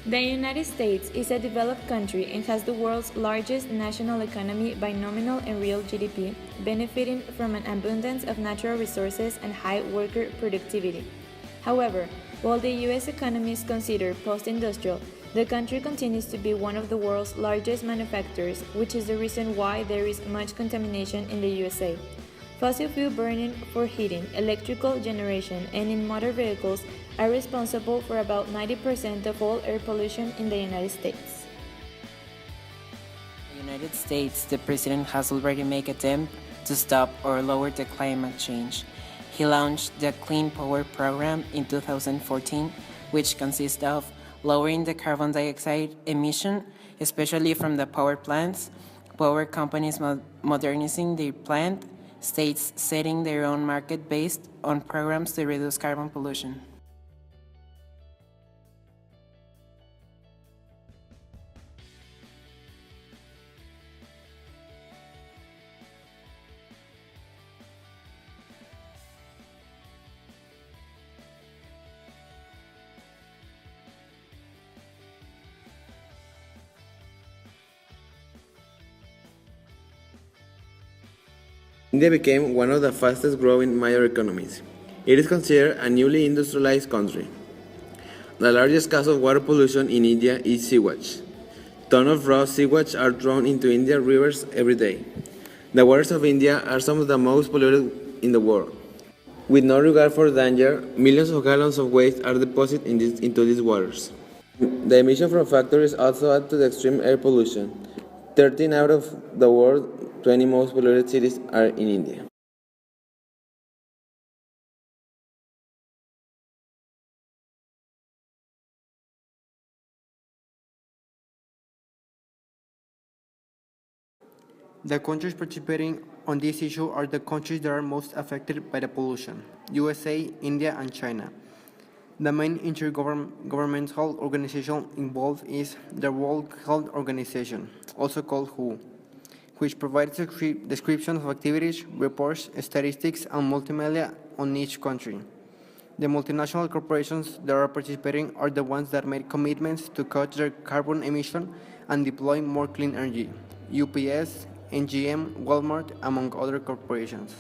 The United States is a developed country and has the world's largest national economy by nominal and real GDP, benefiting from an abundance of natural resources and high worker productivity. However, while the U.S. economy is considered post-industrial, the country continues to be one of the world's largest manufacturers, which is the reason why there is much contamination in the USA. Fossil fuel burning for heating, electrical generation, and in motor vehicles are responsible for about 90% of all air pollution in the United States. In the United States, the president has already made an attempt to stop or lower the climate change. He launched the Clean Power Program in 2014, which consists of lowering the carbon dioxide emission, especially from the power plants, power companies modernizing their plant, states setting their own market based on programs to reduce carbon pollution. India became one of the fastest growing major economies. It is considered a newly industrialized country. The largest cause of water pollution in India is sewage. Tons of raw sewage are thrown into Indian rivers every day. The waters of India are some of the most polluted in the world. With no regard for danger, millions of gallons of waste are deposited into these waters. The emission from factories also add to the extreme air pollution. 13 out of the world's 20 most polluted cities are in India. The countries participating on this issue are the countries that are most affected by the pollution: USA, India, and China. The main intergovernmental organization involved is the World Health Organization, also called WHO, which provides descriptions of activities, reports, statistics, and multimedia on each country. The multinational corporations that are participating are the ones that made commitments to cut their carbon emission and deploy more clean energy: UPS, NGM, Walmart, among other corporations.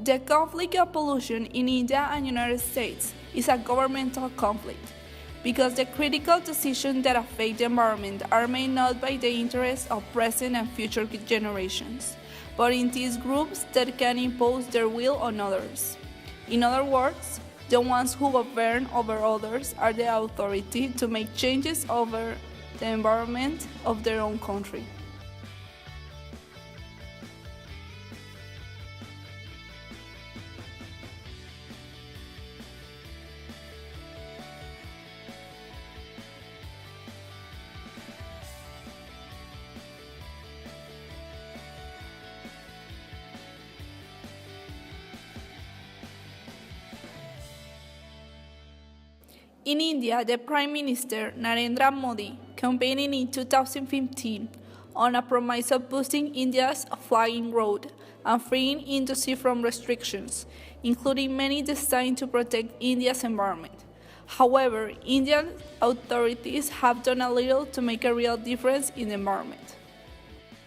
The conflict of pollution in India and United States is a governmental conflict because the critical decisions that affect the environment are made not by the interests of present and future generations, but in these groups that can impose their will on others. In other words, the ones who govern over others are the authority to make changes over the environment of their own country. In India, the Prime Minister Narendra Modi campaigning in 2015 on a promise of boosting India's flying road and freeing industry from restrictions, including many designed to protect India's environment. However, Indian authorities have done a little to make a real difference in the environment.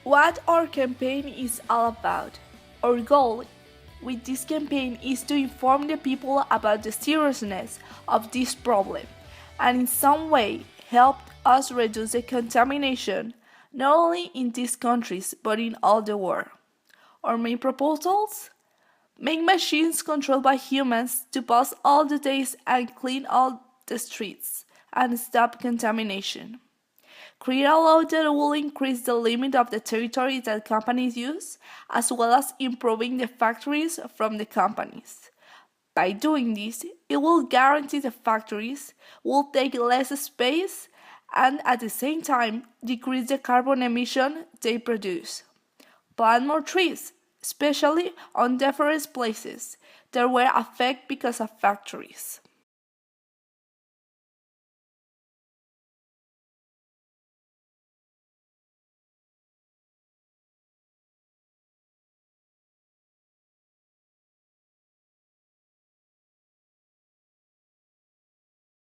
What our campaign is all about. Our goal with this campaign is to inform the people about the seriousness of this problem and in some way help us reduce the contamination not only in these countries but in all the world. Our main proposals? Make machines controlled by humans to pass all the days and clean all the streets and stop contamination. Create a law that will increase the limit of the territory that companies use, as well as improving the factories from the companies. By doing this, it will guarantee the factories will take less space and at the same time decrease the carbon emission they produce. Plant more trees, especially on deforest places that were affected because of factories.